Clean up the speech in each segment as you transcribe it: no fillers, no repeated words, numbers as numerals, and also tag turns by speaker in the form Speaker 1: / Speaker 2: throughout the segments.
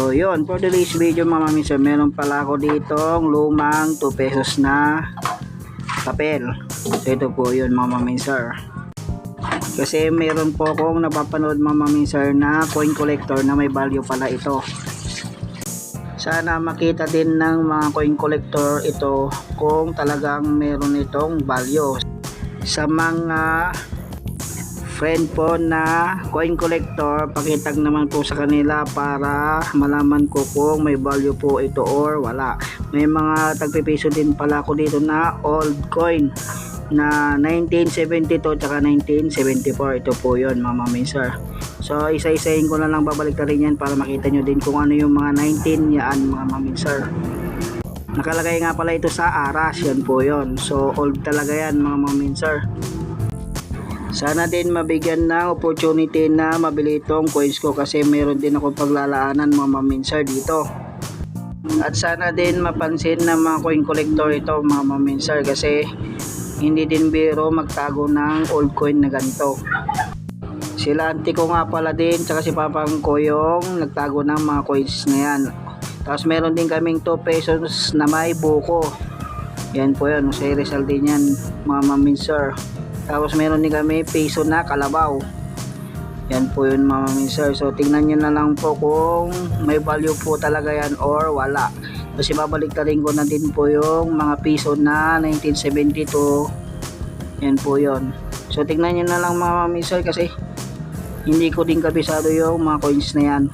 Speaker 1: So yun, for today's video mga minsan, meron pala ako ditong lumang 2 pesos na papel. So ito po yun mga minsan. Kasi meron po akong napapanood mga minsan na coin collector na may value pala ito. Sana makita din ng mga coin collector ito kung talagang meron itong value. Sa mga friend po na coin collector, pakitag naman po sa kanila para malaman ko kung may value po ito or wala. May mga tagpipiso din pala ako dito na old coin na 1972 tsaka 1974. Ito po yun mga sir. So isa-isahin ko na lang, babalik na rin yan para makita nyo din kung ano yung mga 19 yan mga sir. Nakalagay nga pala ito sa aras, yan po yun. So old talaga yan mga sir. Sana din mabigyan ng opportunity na mabili itong coins ko kasi meron din ako paglalaanan mga sir dito. At sana din mapansin ng mga coin collector ito mga sir kasi hindi din biro magtago ng old coin na ganito. Sila auntie ko nga pala din tsaka si papang ko yung nagtago ng mga coins na yan. Tapos meron din kaming 2 pesos na may buko. Yan po yun, sa Rizal din yan mga sir. Tapos meron din kami peso na kalabaw. Yan po yun mga sir. So tingnan nyo na lang po kung may value po talaga yan or wala. Kasi babalik na rin ko na din po yung mga piso na 1972. Yan po yun. So tingnan nyo na lang mga sir kasi hindi ko din kabisado yung mga coins na yan.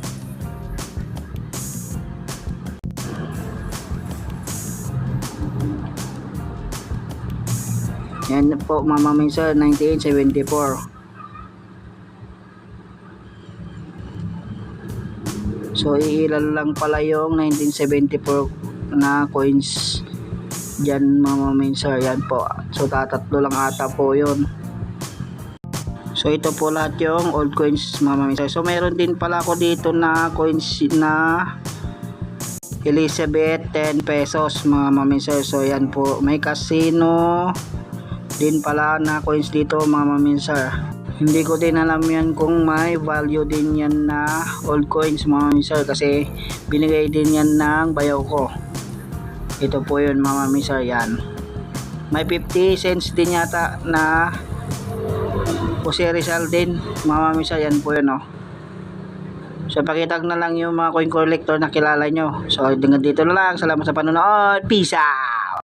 Speaker 1: Yan po mga sir, 1974. So iilan lang pala yung 1974 na coins dyan mga sir. Yan po. So tatatlo lang ata po yun. So ito po lahat yung old coins mga sir. So meron din pala ako dito na coins na Elizabeth 10 pesos mga sir. So yan po, may casino din pala na coins dito mga sir. Hindi ko din alam yan kung may value din yan na old coins mga sir kasi binigay din yan ng bayaw ko. Ito po yun mga sir, yan. May 50 cents din yata na Jose Rizal din mga sir, yan po yun So pakitag na lang yung mga coin collector na kilala nyo. So hanggang dito na lang, salamat sa panonood, peace out.